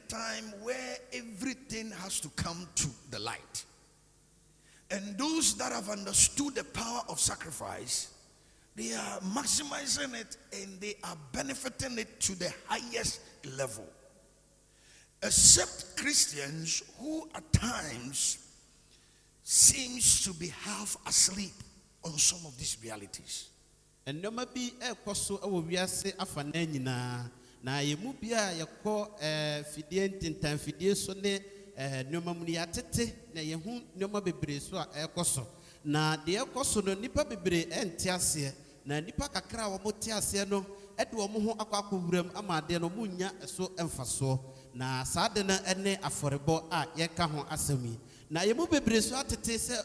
time where everything has to come to the light. And those that have understood the power of sacrifice, they are maximizing it and they are benefiting it to the highest level. Except Christians who at times seems to be half asleep on some of these realities. And no maybe a coso we are say afanenina na yemu bia yako fidient in time fidie so ne no mamuni atete na yehu no bebre so a ekoso na de ekoso no nipa bebre entiase na nipa kakra wo motiase no ede wo ho akwakwuram amade no munya so emfaso na saade na ene aforebo a yeka ho asemi na yemu bebre so atete se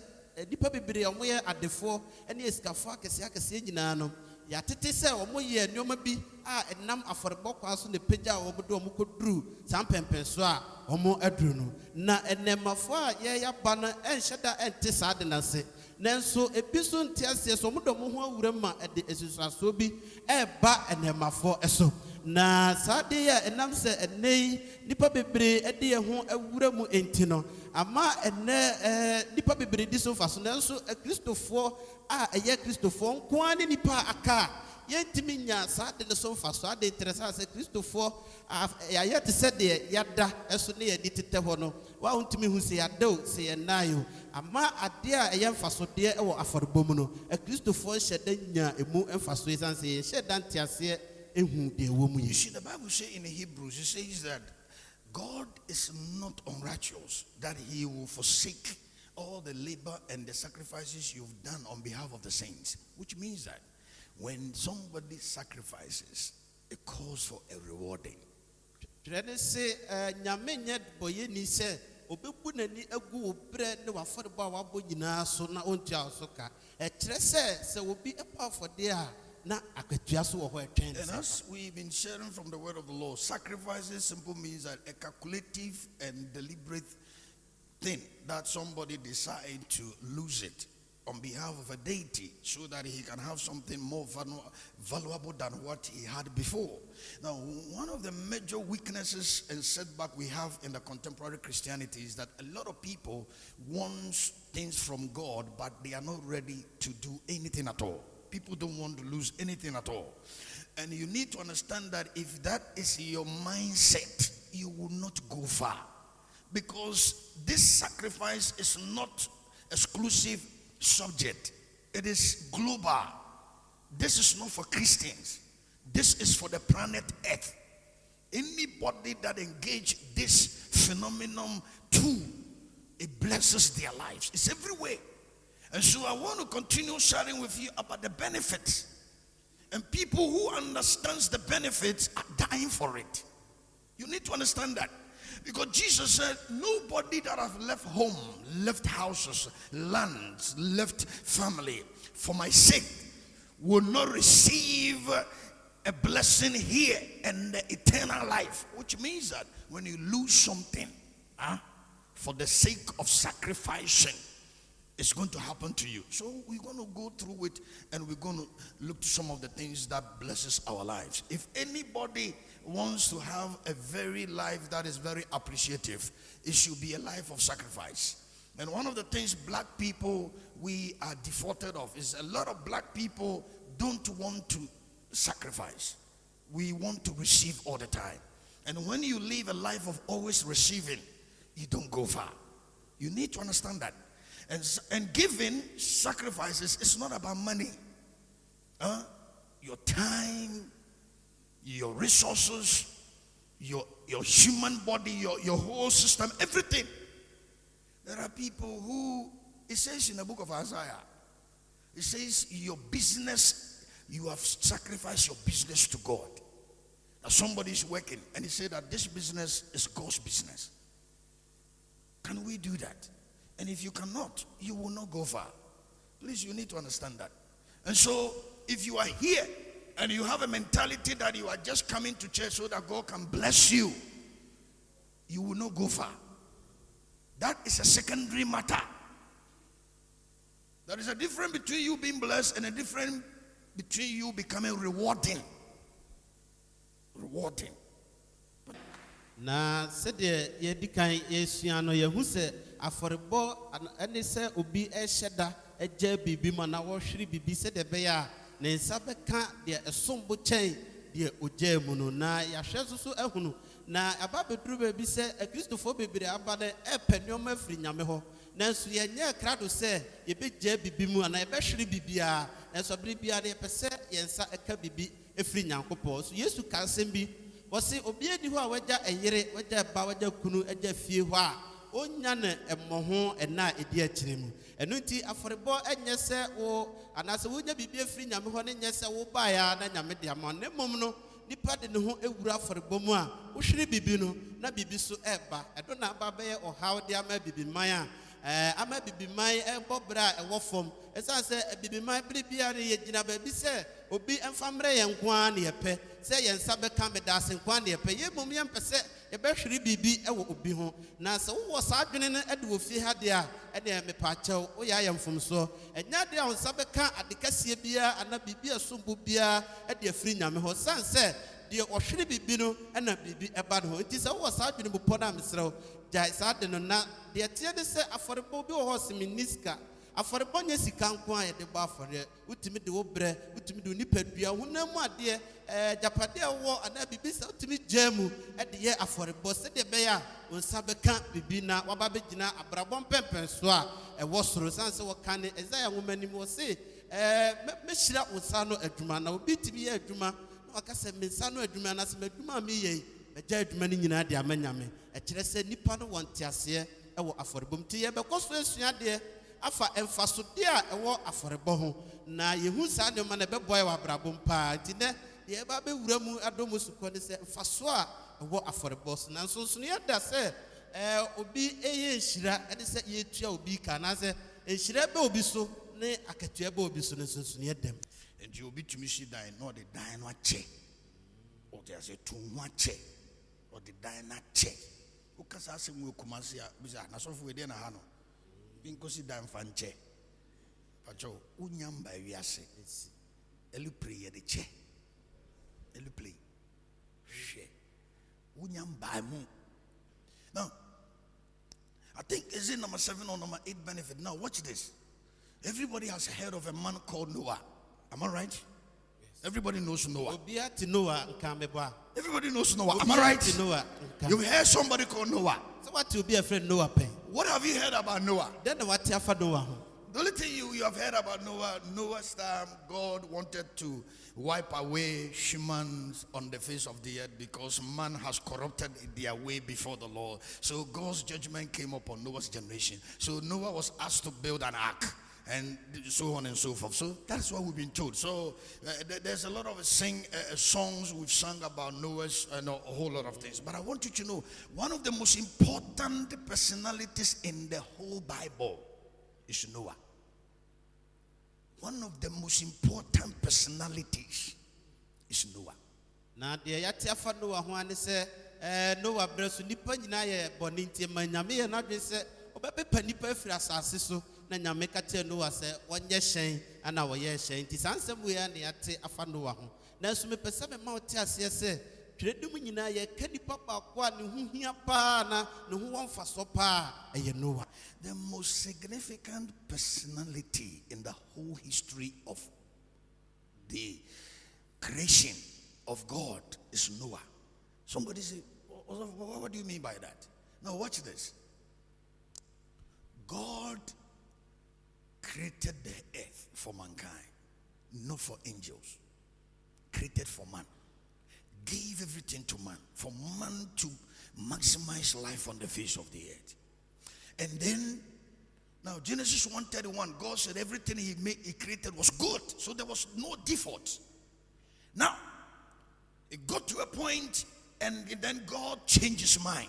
nipa bebre omoye adefo ene esikafo akese nyina no ya tete se omoye nneoma bi a enam aforebo kwa so ne pagya wo bodo omokoduru sampempenso a omo aduru no na enemafo a ye yaba no enhyeda ente saade na se nanso ebiso ntiase so omodo mo ho awurama ede esusuaso bi eba enemafo eso na saade ya enam se enei nipa bebre ede ye ho awuramu enti no ama ene nipa bebre di so faso nanso kristofo a eye kristofo nkoane nipa aka yentimi nya saade ne so faso ade interesa se kristofo ya yet said de yada eso ne yedi tete ho no wa untimi hu se yada o se yenayo ama ade a eye faso de e wo aforibom no kristofo hyeda nya emu emfaso esan se hyeda ntiase ehu de wo mu. You see, the Bible says in Hebrews, it says that God is not unrighteous, that he will forsake all the labor and the sacrifices you've done on behalf of the saints. Which means that when somebody sacrifices, it calls for a rewarding. And as we've been sharing from the word of the Lord, sacrifices simply means that a calculative and deliberate thing that somebody decide to lose it on behalf of a deity so that he can have something more valuable than what he had before. Now, one of the major weaknesses and setback we have in the contemporary Christianity is that a lot of people want things from God, but they are not ready to do anything at all. People don't want to lose anything at all. And you need to understand that if that is your mindset, you will not go far. Because this sacrifice is not exclusive subject. It is global. This is not for Christians. This is for the planet Earth. Anybody that engage this phenomenon too, it blesses their lives. It's everywhere. And so I want to continue sharing with you about the benefits. And people who understands the benefits are dying for it. You need to understand that. Because Jesus said, nobody that have left home, left houses, lands, left family, for my sake, will not receive a blessing here and the eternal life. Which means that when you lose something, for the sake of sacrificing, it's going to happen to you. So we're going to go through it and we're going to look to some of the things that blesses our lives. If anybody wants to have a very life that is very appreciative, it should be a life of sacrifice. And one of the things black people we are defaulted of is a lot of black people don't want to sacrifice. We want to receive all the time. And when you live a life of always receiving, you don't go far. You need to understand that. And giving sacrifices is not about money. Your time, your resources, your human body, your whole system, everything. There are people who, it says in the book of Isaiah, it says your business, you have sacrificed your business to God. Now somebody is working and he said that this business is God's business. Can we do that? And if you cannot, you will not go far. Please, you need to understand that. And so, if you are here and you have a mentality that you are just coming to church so that God can bless you, you will not go far. That is a secondary matter. There is a difference between you being blessed and a difference between you becoming rewarding. Rewarding. But Na sɛdeɛ yɛdi kan yɛsua no yɛhu sɛ afɔrebɔ ɛne sɛ obi ɛhyɛ da ɛgya biribi ma na wɔhwere biribi sɛdeɛ ɛbɛyɛ a ne nsa bɛka deɛ ɛsom bo kyɛn deɛ ogyaa mu no. Na yɛahwɛ nso so ahunu na aba bɛduru baabi sɛ akristofoɔ bebree aba no ɛpɛ nneɔma afiri nyame hɔ, nanso yɛnyɛ krado sɛ yɛbɛgyaa biribi mu anaa yɛbɛhwere biribiara, nanso abere biara no yɛpɛ sɛ yɛn nsa ɛka biribi afiri nyankopɔn. So yesu ka asɛm bi wɔse obiara di hɔ a wagya ɛyere, wagya ɛba, wagya kunu, agya fie hɔ a onya ne ɛmmɔ ho ɛna a ɛdi akyire mu. Ɛno nti afɔrebɔ ɛnyɛ sɛ wo anaasɛ wonya biribi afiri nyame hɔ ne nyɛ sɛ wobaeɛ a na nyame de ama, na mmom no nipa de ne ho ewura afɔrebɔ mu a wohwere biribi no na biribi so ɛba ɛdo na aba bɛyɛ ɔhaw de ama bibiman a ama bibiman ɛbɔ berɛ a ɛwɔ fam ɛsiane sɛ bibiman bere biara yɛgyina baabi sɛ obi ɛmfa mmerɛ yɛn nko ara ne yɛpɛ sɛ yɛn nsa bɛka medaase nko ara ne yɛpɛ. Yɛmmom yɛmpɛ sɛ yɛbɛhwere biribi ɛwɔ obi ho, na sɛ wowɔ saa adwene no ɛde wɔ fie ha deɛ a ɛne mepaakyɛw woyɛ ayɛ mfomsoɔ. Ɛnya deɛ a wo nsa bɛka ade kɛseɛ biara anaa biribi a sombo biara ɛde afiri nyame hɔ, sane sɛ deɛ ɔhwere biribi no ɛna biribi ɛba ne ho. Nti sɛ wowɔ saa adwene bopɔ no a mesrɛ wo gyae saa de no. Na deɛ teɛ ne sɛ afɔrebɔ bi wɔ hɔ sɛ menni sika. Afɔrebɔ nyɛ sika nko a yɛde bɔ afɔreɛ. Wotumi de wo brɛ, wotumi de wo nipadua, honam mu adeɛ, japadeɛ a wowɔ anaa biribi sɛ wotumi gyaa mu ɛde yɛ afɔrebɔ sɛdeɛ ɛbɛyɛ a wo nsa bɛka biribi na waba bɛgyina abrabɔ mpɛmpɛn so a ɛwɔ soro. Sane sɛ wɔka ne Ɛsaia nwoma anim wɔ se mɛhyira wo nsa no adwuma. Na obi tumi yɛ adwuma na waka sɛ me nsa no adwuma anaasɛ m'adwuma a meyɛ yi magya adwuma no nyinaa de ama nyame. Ɛkyerɛ sɛ nnipa no wɔ nteaseɛ ɛwɔ afɔrebɔ mu. Nti yɛbɛkɔ so asua deɛ afa ɛmfasodeɛ a ɛwɔ afɔrebɔ ho, na yɛhu saa nneɛma na ɛbɛboa yɛ wɔ abrabɔ paa. Nti nɛ deɛ ɛba bɛwura mu adɔ mu sukɔ ne sɛ mfasoɔ a ɛwɔ afɔrebɔ so. Nanso nso no yɛda sɛ obi ɛyɛ nhyira ɛne sɛ yɛtua obi ka anaasɛ nhyira bɛ obi so ne akatua bɛ obi so no nso no yɛdam. Nti obi tumi si dan na ɔde dan no akyɛ, ɔde ase to ho akyɛ, ɔde dan no akyɛ. Wokasa asɛm wɔ Kumase a bisa nasɔfo ɛdeɛ na ha no binkosi dan fa nkyɛ pacho unya mba wiase elu pray ye de che elu play hwe unya mba mu. Now I think is it number 7 or number 8 benefit. Now watch this. Everybody has heard of a man called Noah. Am I right? Yes. Everybody knows Noah. Everybody knows Noah. Am I right? You've heard somebody called Noah. So what to be a friend Noah? What have you heard about Noah? Then what Noah? The only thing you have heard about Noah's time, God wanted to wipe away humans on the face of the earth because man has corrupted their way before the Lord. So God's judgment came upon Noah's generation. So Noah was asked to build an ark and so on and so forth. So that's what we've been told. So there's a lot of songs we've sung about Noah's and a whole lot of things. But I want you to know, one of the most important personalities in the whole Bible is Noah. One of the most important personalities is Noah. Na de yati afa Noah ho ane se Noah breso nipa nyina ye boni ntie manyame ye na dwe se obepepa nipa afiri asase so na nyame ka te Noah se wonye hyen ana wo ye hyen nti sansem we ya ne yate afa Noah ho na so mepese me ma wote ase se tredum nyina ye ka nipa ba kwa ne hu hia pa na ne hu wonfa so pa eye Noah. The most significant personality in the whole history of the creation of God is Noah. Somebody say, what do you mean by that? Now watch this. God created the earth for mankind, not for angels. Created for man. Gave everything to man, for man to maximize life on the face of the earth. And then, now Genesis 1:31, God said everything he created was good. So there was no default. Now, it got to a point, and then God changed his mind.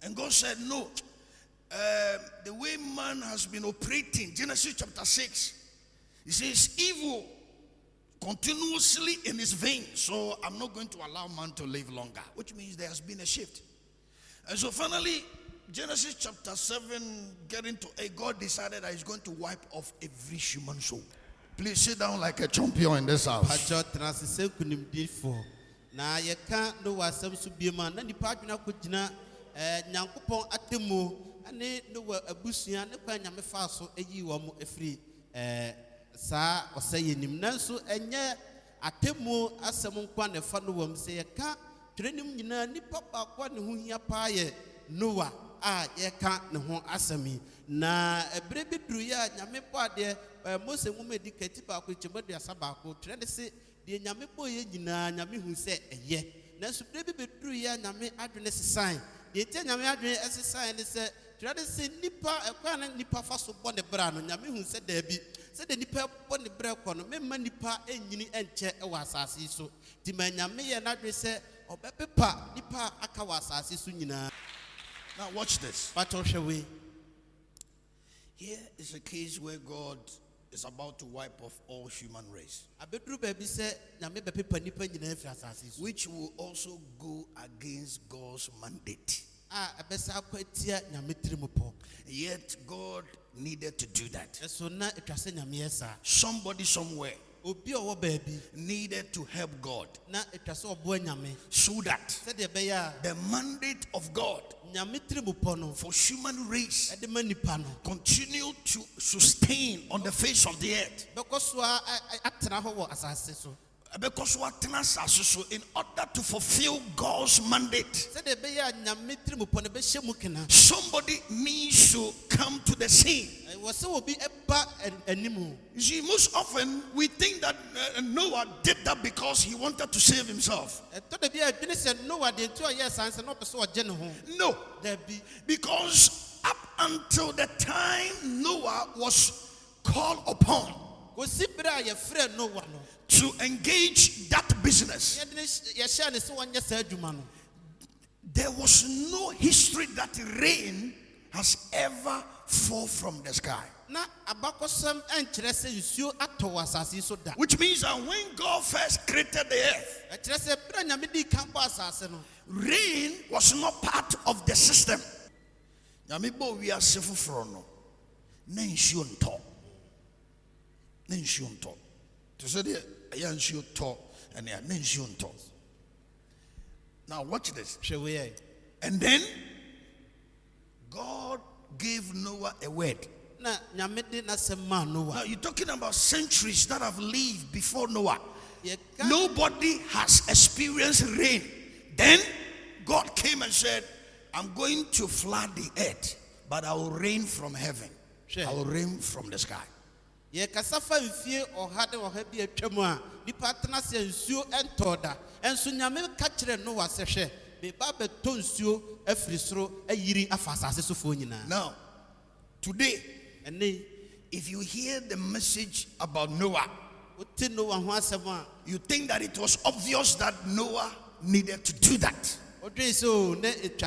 And God said, no, the way man has been operating, Genesis chapter 6, he says, evil continuously in his veins. So I'm not going to allow man to live longer, which means there has been a shift. And so finally, Genesis chapter 7, getting to 8, God decided that he's going to wipe off every human soul. Please sit down like a champion in this house. na yɛka Noah asɛm so biema na nipa adwena kɔgyina Nyankopɔn atemu ane Noah abusua ne kwa Nyame fa so ayi wɔn afiri saa ɔsɛ yɛnim nanso ɛnyɛ atemu asɛm nkwa ne fa Noah sɛ yɛka twerɛnim nyinaa nipa baako ne ho hia paa yɛ Noah a yɛka ne ho asɛm yi na ɛberɛ bi duru yɛ a Nyame bɔ adeɛ Mose nwoma edi kati baako kyɛmɔduasa baako twerɛ ne se deɛ Nyame bɔ yɛ nyinaa Nyame hu sɛ ɛyɛ nanso berɛ bi bɛduru yɛ a Nyame adwene sesan deɛ nti Nyame adwene ɛsesan ne sɛ twerɛ ne se nipa ɛkwan na nipa fa so bɔ ne bra no Nyame hu sɛ daabi sɛ de nipa bɔ ne bra kɔ no memma nipa ɛnyini ɛnkyɛ ɛwɔ asase yi so nti ma Nyame yɛ n'adwene sɛ ɔbɛpepa nipa aka wɔ asase so nyinaa. Now watch this. Here is a case where God is about to wipe off all human race, which will also go against God's mandate. Yet God needed to do that. Somebody somewhere needed to help God so that the mandate of God for human race continue to sustain on the face of the earth. In order to fulfill God's mandate, somebody needs to come to the scene. You see, most often we think that Noah did that because he wanted to save himself. No, because up until the time Noah was called upon to engage that business, there was no history that rain has ever fall from the sky. Which means that when God first created the earth, rain was not part of the system. We are safe from now watch this. And then God gave Noah a word. Now you're talking about centuries that have lived before Noah. Nobody has experienced rain. Then God came and said, I'm going to flood the earth, but I will rain from heaven. I will rain from the sky. Now, today, if you hear the message about Noah, you think that it was obvious that Noah needed to do that. It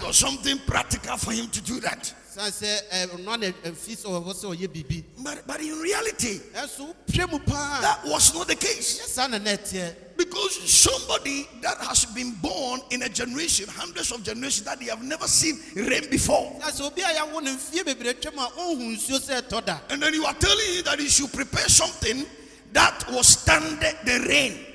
was something practical for him to do that. But in reality, that was not the case. Because somebody that has been born in a generation, hundreds of generations, that they have never seen rain before. And then you are telling him that he should prepare something that will stand the rain.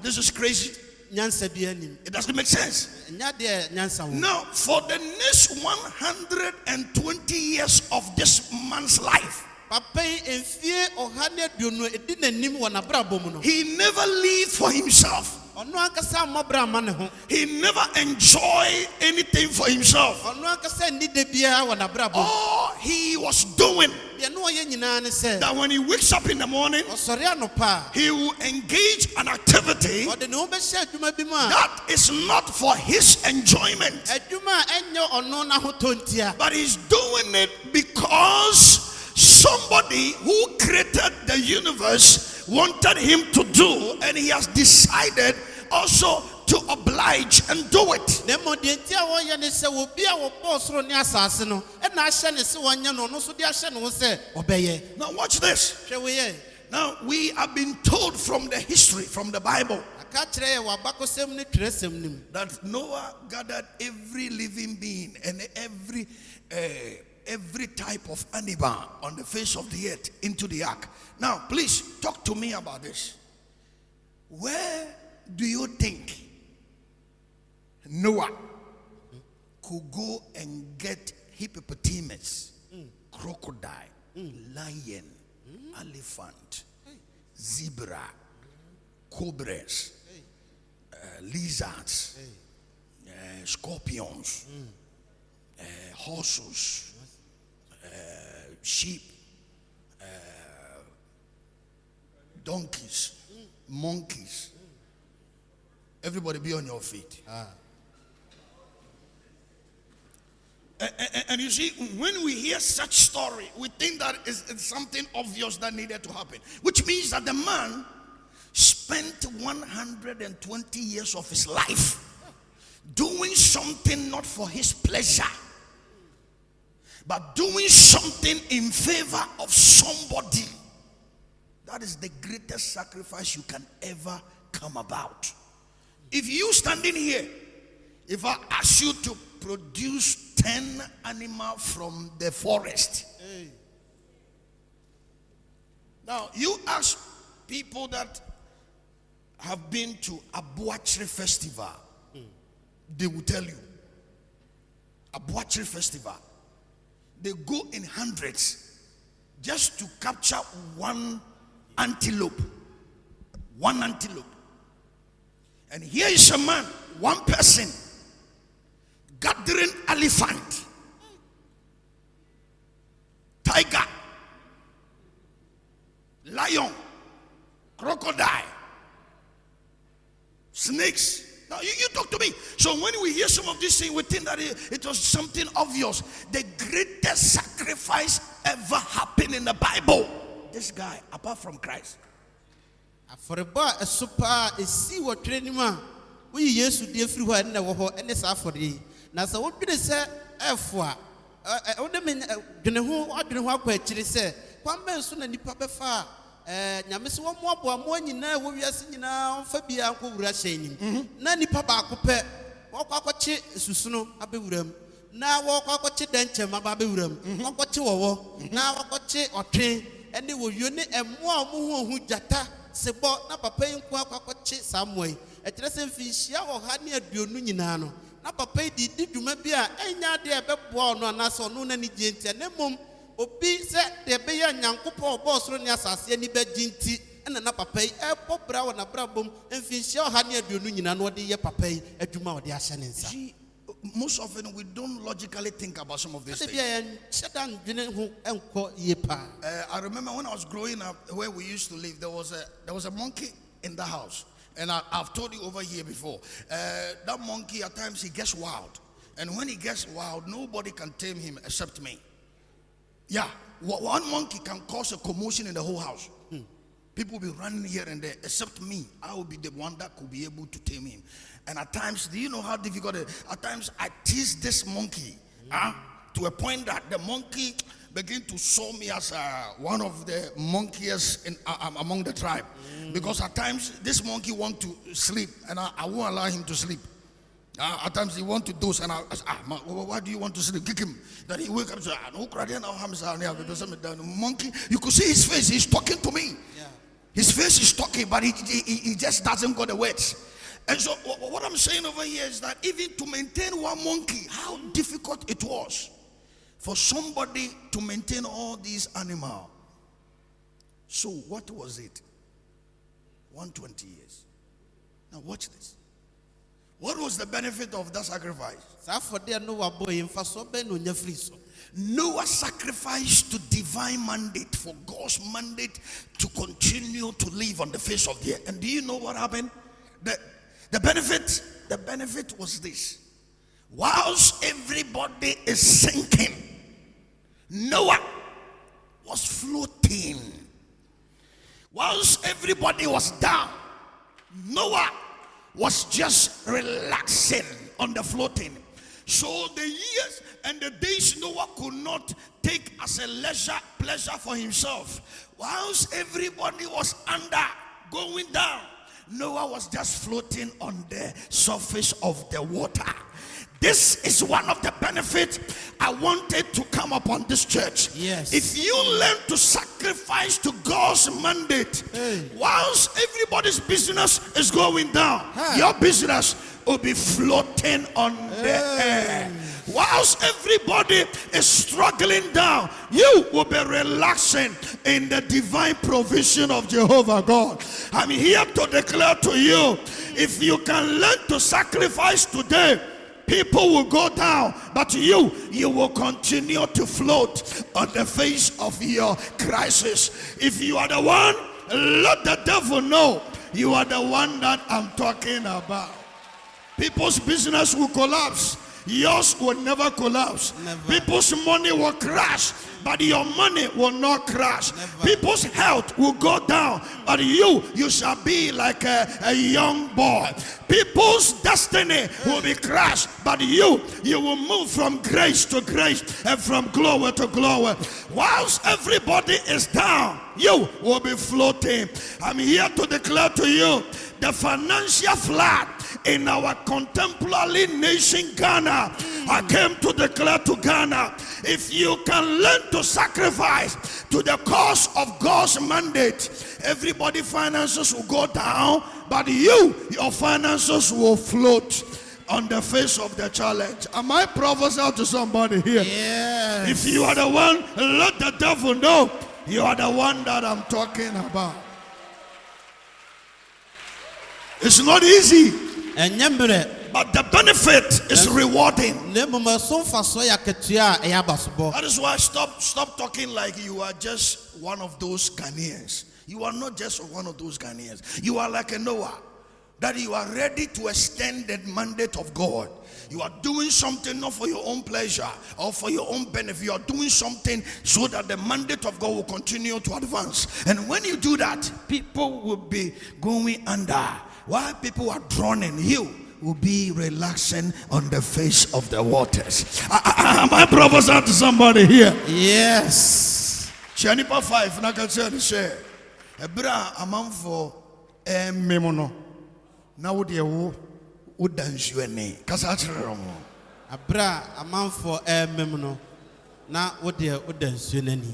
This is crazy. It doesn't make sense. Now, for the next 120 years of this man's life, he never lived for himself. He never enjoyed anything for himself. All he was doing, that when he wakes up in the morning, he will engage an activity that is not for his enjoyment, but he's doing it because somebody who created the universe wanted him to do, and he has decided also to oblige and do it. Now watch this. Now we have been told from the history, from the Bible, that Noah gathered every living being and every every type of animal on the face of the earth into the ark. Now, please talk to me about this. Where do you think Noah could go and get hippopotamus, crocodile, lion, elephant, zebra, cobras, lizards, scorpions, horses, sheep, donkeys, monkeys? Everybody be on your feet. And you see, when we hear such story, we think that it's something obvious that needed to happen, which means that the man spent 120 years of his life doing something not for his pleasure, but doing something in favor of somebody. That is the greatest sacrifice you can ever come about. If you standing here, if I ask you to produce 10 animals from the forest. Now, you ask people that have been to Abuachiri Festival, they will tell you. Abuachiri Festival, they go in hundreds just to capture one antelope. One antelope. And here is a man, one person, gathering elephant, tiger, lion, crocodile, snakes. Now you talk to me. So when we hear some of these things, we think that it was something obvious. The greatest sacrifice ever happened in the Bible. This guy, apart from Christ. For a bar, a super, a sea what training man. We used to do everywhere in the world, and it's for the. Now, so what did they say? I mean, you know, I don't know what question say. One man soon and the papa far. Yamis one more you know, we are singing now, Fabia, who were saying. Nanny papa could walk out Susuno, Abiram. Now walk out denture, my babyram. Walk what you war. Now walk out or train, and they will unit and more who jata. Sebo na papa nkwa kwakwache samwe etrese mfishia wo ha ne aduonu nyina no na papa di dwuma bi a enya de ebeboa no anaso no na ni genti na mom obi se de be ya nyankopɔ obosoro ne asase ani ba ginti na papa bra wo na bra bom mfishia wo ha ne aduonu nyina no de ye papa adwuma wo de ahye ne nsa. Most often we don't logically think about some of these things. I remember when I was growing up, where we used to live, there was a monkey in the house, and I've told you over here before. That monkey at times he gets wild, and when he gets wild, nobody can tame him except me. Yeah, one monkey can cause a commotion in the whole house. People will be running here and there, except me. I will be the one that could be able to tame him. And at times, do you know how difficult it is? At times, I tease this monkey to a point that the monkey began to show me as one of the monkeys among the tribe. Because at times, this monkey wants to sleep, and I won't allow him to sleep. At times, he wants to doze, and I say, why do you want to sleep? Kick him. Then he wake up and say, no, the monkey, you could see his face, he's talking to me. Yeah. His face is talking, but he just doesn't got the words. And so what I'm saying over here is that even to maintain one monkey, how difficult it was for somebody to maintain all these animals. So what was it? 120 years. Now watch this. What was the benefit of that sacrifice? Noah sacrificed to divine mandate, for God's mandate to continue to live on the face of the earth. And do you know what happened? The benefit was this. Whilst everybody is sinking, Noah was floating. Whilst everybody was down, Noah was just relaxing on the floating. So the years and the days Noah could not take as a pleasure for himself. Whilst everybody was under, going down, Noah was just floating on the surface of the water. This is one of the benefits I wanted to come upon this church. Yes. If you learn to sacrifice to God's mandate, whilst everybody's business is going down, your business will be floating on the air. Whilst everybody is struggling down, you will be relaxing in the divine provision of Jehovah God. I'm here to declare to you, if you can learn to sacrifice today, people will go down, but you will continue to float on the face of your crisis. If you are the one, let the devil know you are the one that I'm talking about. People's business will collapse. Yours will never collapse. Never. People's money will crash, but your money will not crash. Never. People's health will go down, but you shall be like a young boy. People's destiny will be crashed, but you will move from grace to grace and from glory to glory. Whilst everybody is down, you will be floating. I'm here to declare to you, the financial flood in our contemporary nation Ghana, I came to declare to Ghana, if you can learn to sacrifice to the cause of God's mandate, everybody finances will go down, but your finances will float on the face of the challenge. Am I prophesying to somebody here? Yes. If you are the one, let the devil know you are the one that I'm talking about. It's not easy, but the benefit is rewarding. That is why stop talking like you are just one of those Ghanaians. You are not just one of those Ghanaians. You are like a Noah, that you are ready to extend the mandate of God. You are doing something not for your own pleasure or for your own benefit. You are doing something so that the mandate of God will continue to advance. And when you do that, people will be going under. While people are drowning, you will be relaxing on the face of the waters. Am I prophesying to somebody here? Yes. Chanipa 5, na can say, Ebra amanfo memono. Na wo de wo dansuani. Kasa kyerɛ mo. Abra amanfo memono. Na wo de dansuani.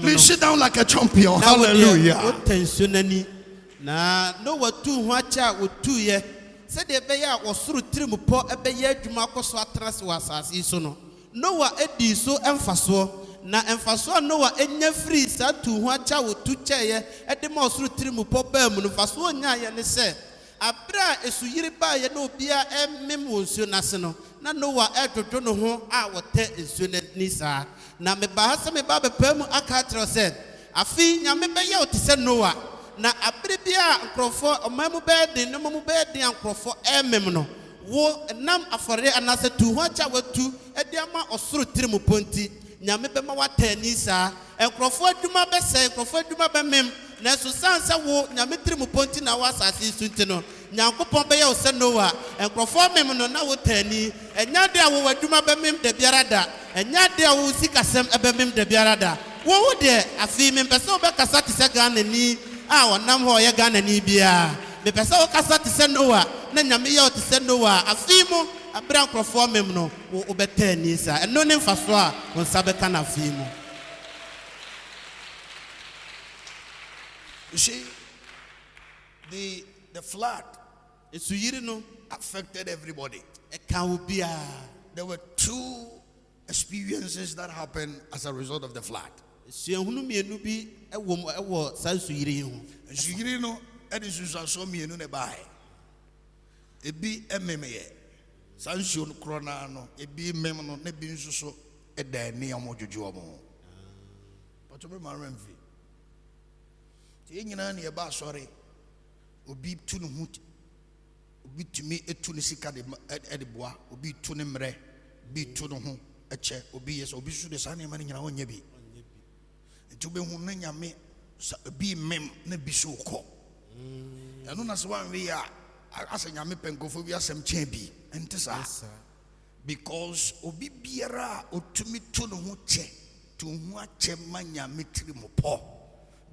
Please sit down like a champion. Hallelujah. Na no watu hwacha wotu ye se de be ya wosoro tirim po ebe ye adwuma koso atrase wasase so no Noah edi so emfaso na emfaso Noah enya free sa tu hwacha wotu cheye ede ma wosoro tirim po ba mu no faso nya ye ne se abra esuyiri ba ye na obia emmem wonsuo nase no na Noah etoto no ho a wote nsuo ni sa na me ba ha se me ba be pamu aka tro se afi nyame be ye otise Noah na abere bia nkrofo omamu be den no mamu be den nkrofo emmem no wo nam afore anase tu ho acha watu ede ama osoro tirim ponti nyame be ma watani sa nkrofo adwuma be se nkrofo adwuma be mem na so sansa wo nyame tirim ponti na wasase sunti no nyankopon be ye o se Noah nkrofo mem no na wotani enya de awo adwuma be mem de biara da enya de awo sikasem ebe mem de biara da wo de afi mem pese obe kasa ti se Ghana ni wonam ho ye Ghana ni bia me pese o kasa ti se Noah na nyame ye o ti se Noah afi mu abra nkrofo mem no wo obetani sa eno ne mfaso a won sabe kana afi mu. You see, the flood esuyiri no affected everybody. There were two experiences that happened as a result of the flood. Esuyiri no edisusa so mienu ne bai. Ebi ememeye. Sansuo no krona no ebi mem no ne bi nsuso eda ni amodjojo omo. But me maremfi. Ti nyina ne eba asore. Obi tu no hu obi tumi etu ne sika de boa obi tu ne mre bi tu no ho eche obi yes obi su de sane ma ne nyina wonya bi nti obi hu na nyame bi mem na bi so ko eno na so wan we ya asa nyame penkofo bi asem chen bi enti sa because obi biara otumi tu no ho che tu hu ache ma nyame tiri mo po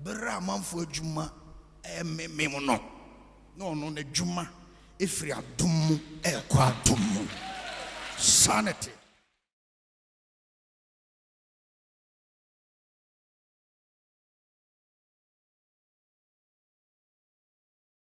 bra manfo adwuma no no ne juma efiri adum mu ekwa adum mu sanity